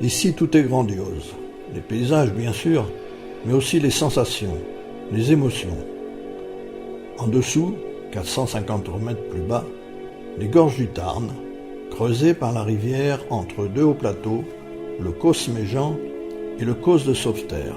Ici, tout est grandiose. Les paysages, bien sûr, mais aussi les sensations, les émotions. En dessous, 450 mètres plus bas, les gorges du Tarn, creusées par la rivière entre deux hauts plateaux, le Causse Méjean et le Causse de Sauveterre.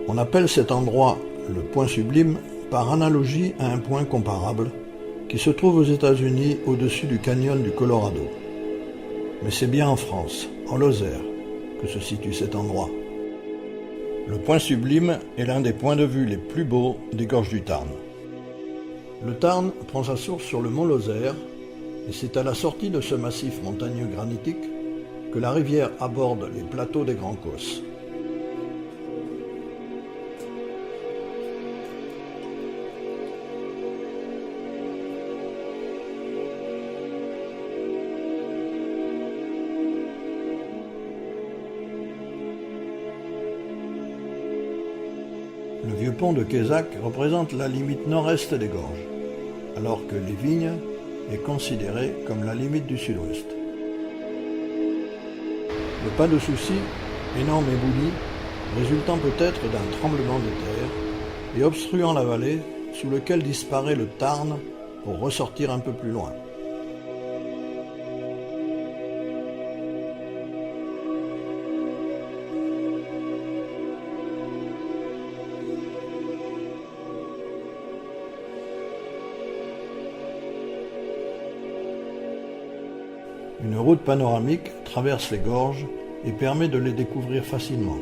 On appelle cet endroit le point sublime par analogie à un point comparable qui se trouve aux États-Unis au-dessus du canyon du Colorado. Mais c'est bien en France, en Lozère, que se situe cet endroit. Le point sublime est l'un des points de vue les plus beaux des gorges du Tarn. Le Tarn prend sa source sur le mont Lozère et c'est à la sortie de ce massif montagneux granitique que la rivière aborde les plateaux des Grands Causses. Le vieux pont de Quézac représente la limite nord-est des gorges, alors que les Vignes est considéré comme la limite du sud-ouest. Le pas de Soucy, énorme éboulis, résultant peut-être d'un tremblement de terre, et obstruant la vallée sous lequel disparaît le Tarn pour ressortir un peu plus loin. Une route panoramique traverse les gorges et permet de les découvrir facilement.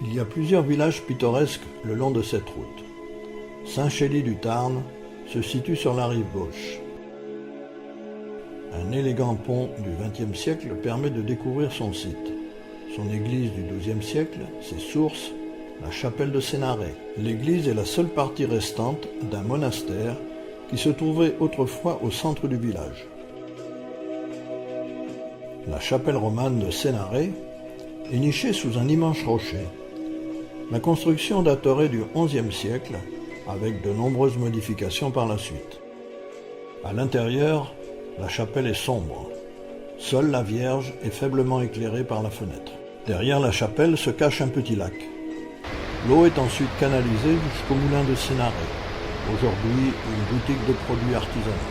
Il y a plusieurs villages pittoresques le long de cette route. Saint-Chély-du-Tarn se situe sur la rive gauche. Un élégant pont du XXe siècle permet de découvrir son site. Son église du XIIe siècle, ses sources, la chapelle de Sénarey. L'église est la seule partie restante d'un monastère qui se trouvait autrefois au centre du village. La chapelle romane de Sénarey est nichée sous un immense rocher. La construction daterait du XIe siècle, avec de nombreuses modifications par la suite. À l'intérieur, la chapelle est sombre. Seule la Vierge est faiblement éclairée par la fenêtre. Derrière la chapelle se cache un petit lac. L'eau est ensuite canalisée jusqu'au moulin de Sénarey, aujourd'hui une boutique de produits artisanaux.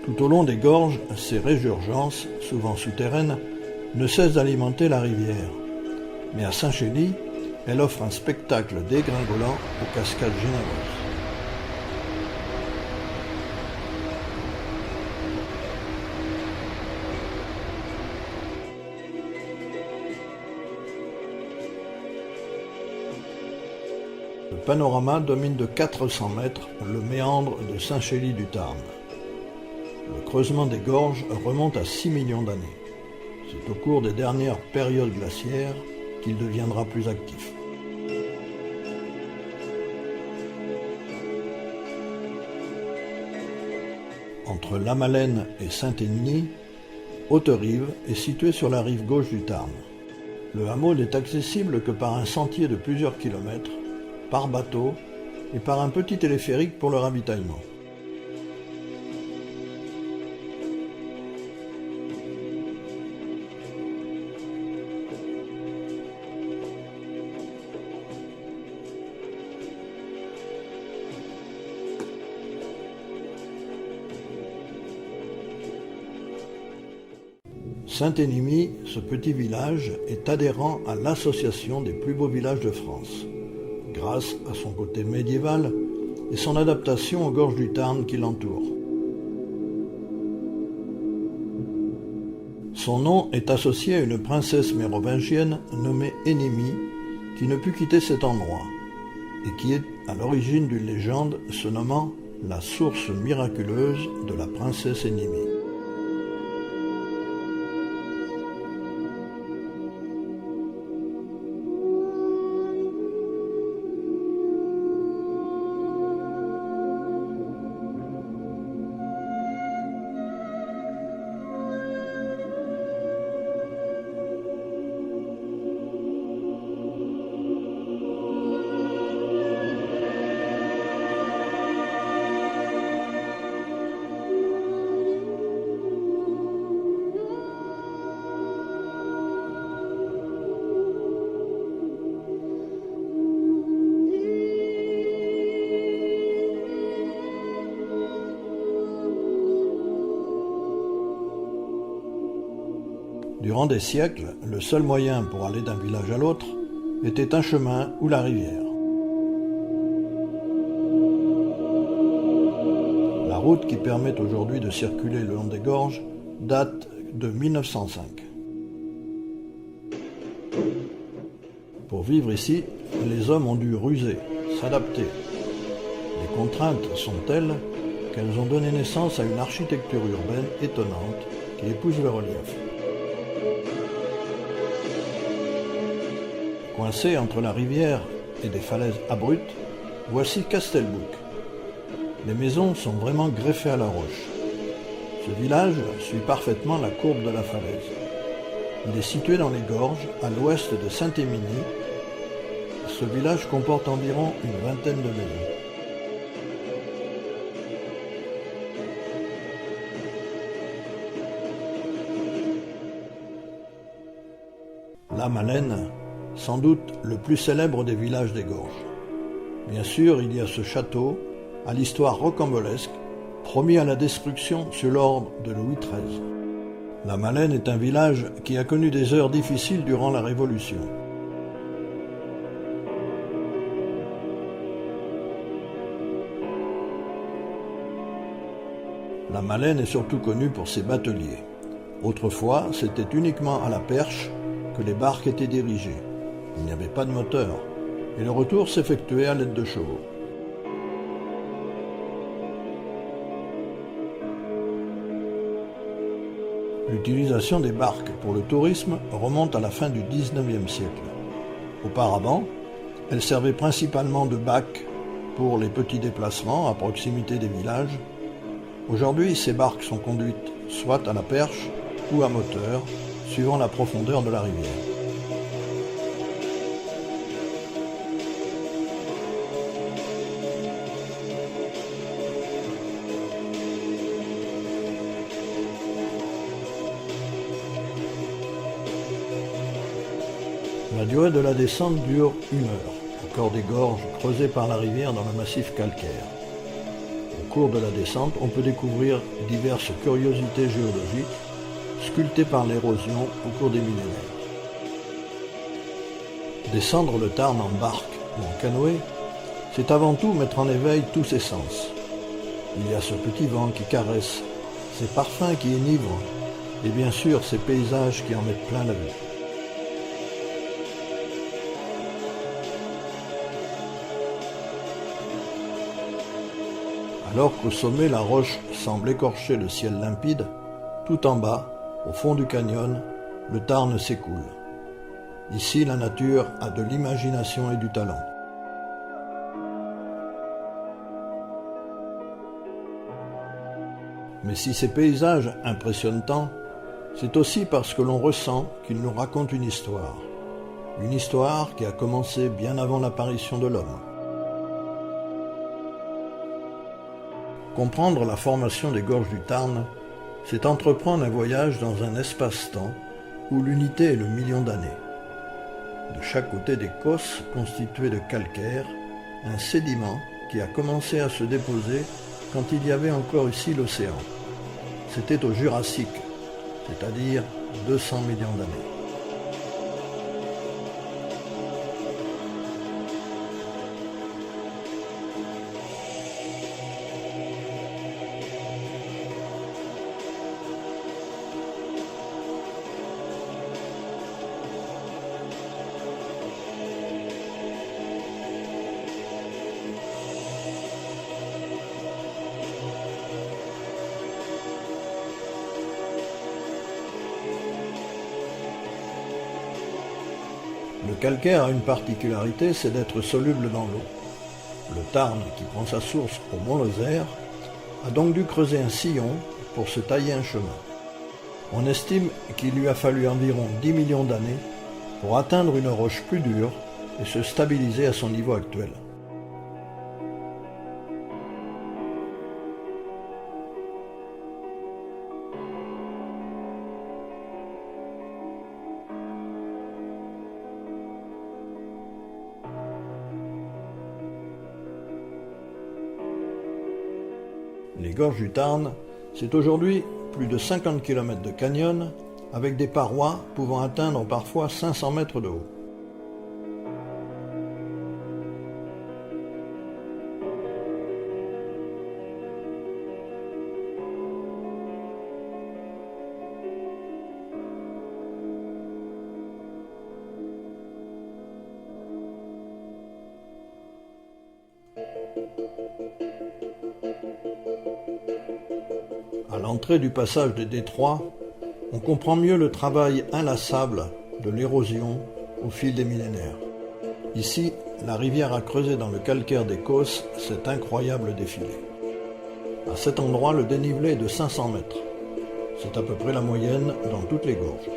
Tout au long des gorges, ces résurgences, souvent souterraines, ne cessent d'alimenter la rivière. Mais à Saint-Chély, elle offre un spectacle dégringolant aux cascades généreuses. Le panorama domine de 400 mètres le méandre de Saint-Chély-du-Tarn. Le creusement des gorges remonte à 6 millions d'années. C'est au cours des dernières périodes glaciaires qu'il deviendra plus actif. Entre Lamalène et Saint-Énies, Haute-Rive est située sur la rive gauche du Tarn. Le hameau n'est accessible que par un sentier de plusieurs kilomètres, par bateau et par un petit téléphérique pour le ravitaillement. Saint-Énimie, ce petit village, est adhérent à l'Association des plus beaux villages de France, grâce à son côté médiéval et son adaptation aux gorges du Tarn qui l'entourent. Son nom est associé à une princesse mérovingienne nommée Énémie, qui ne put quitter cet endroit, et qui est à l'origine d'une légende se nommant la source miraculeuse de la princesse Énémie. Durant des siècles, le seul moyen pour aller d'un village à l'autre était un chemin ou la rivière. La route qui permet aujourd'hui de circuler le long des gorges date de 1905. Pour vivre ici, les hommes ont dû ruser, s'adapter. Les contraintes sont telles qu'elles ont donné naissance à une architecture urbaine étonnante qui épouse le relief. Coincé entre la rivière et des falaises abruptes, voici Castelbouc. Les maisons sont vraiment greffées à la roche. Ce village suit parfaitement la courbe de la falaise. Il est situé dans les gorges, à l'ouest de Saint-Émilie. Ce village comporte environ une vingtaine de maisons. La Malène, sans doute le plus célèbre des villages des gorges. Bien sûr, il y a ce château, à l'histoire rocambolesque, promis à la destruction sur l'ordre de Louis XIII. La Malène est un village qui a connu des heures difficiles durant la Révolution. La Malène est surtout connue pour ses bateliers. Autrefois, c'était uniquement à la perche que les barques étaient dirigées. Il n'y avait pas de moteur, et le retour s'effectuait à l'aide de chevaux. L'utilisation des barques pour le tourisme remonte à la fin du XIXe siècle. Auparavant, elles servaient principalement de bac pour les petits déplacements à proximité des villages. Aujourd'hui, ces barques sont conduites soit à la perche ou à moteur, suivant la profondeur de la rivière. La durée de la descente dure 1 heure, au cœur des gorges creusées par la rivière dans le massif calcaire. Au cours de la descente, on peut découvrir diverses curiosités géologiques sculptées par l'érosion au cours des millénaires. Descendre le Tarn en barque ou en canoë, c'est avant tout mettre en éveil tous ses sens. Il y a ce petit vent qui caresse, ces parfums qui enivrent, et bien sûr ces paysages qui en mettent plein la vue. Alors qu'au sommet la roche semble écorcher le ciel limpide, tout en bas, au fond du canyon, le Tarn s'écoule. Ici, la nature a de l'imagination et du talent. Mais si ces paysages impressionnent tant, c'est aussi parce que l'on ressent qu'ils nous racontent une histoire qui a commencé bien avant l'apparition de l'homme. Comprendre la formation des gorges du Tarn, c'est entreprendre un voyage dans un espace-temps où l'unité est le million d'années. De chaque côté des cosses constituées de calcaire, un sédiment qui a commencé à se déposer quand il y avait encore ici l'océan. C'était au Jurassique, c'est-à-dire 200 millions d'années. Le calcaire a une particularité, c'est d'être soluble dans l'eau. Le Tarn, qui prend sa source au Mont-Lozère, a donc dû creuser un sillon pour se tailler un chemin. On estime qu'il lui a fallu environ 10 millions d'années pour atteindre une roche plus dure et se stabiliser à son niveau actuel. Les gorges du Tarn, c'est aujourd'hui plus de 50 km de canyon avec des parois pouvant atteindre parfois 500 mètres de haut. À l'entrée du passage des détroits, on comprend mieux le travail inlassable de l'érosion au fil des millénaires. Ici, la rivière a creusé dans le calcaire des Causses cet incroyable défilé. À cet endroit, le dénivelé est de 500 mètres. C'est à peu près la moyenne dans toutes les gorges.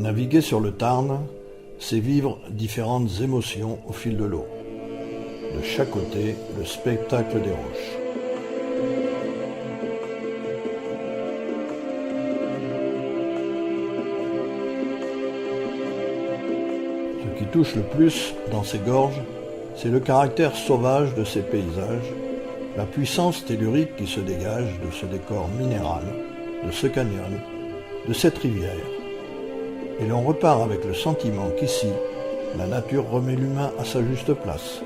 Naviguer sur le Tarn, c'est vivre différentes émotions au fil de l'eau. De chaque côté, le spectacle des roches. Ce qui touche le plus dans ces gorges, c'est le caractère sauvage de ces paysages, la puissance tellurique qui se dégage de ce décor minéral, de ce canyon, de cette rivière. Et l'on repart avec le sentiment qu'ici, la nature remet l'humain à sa juste place.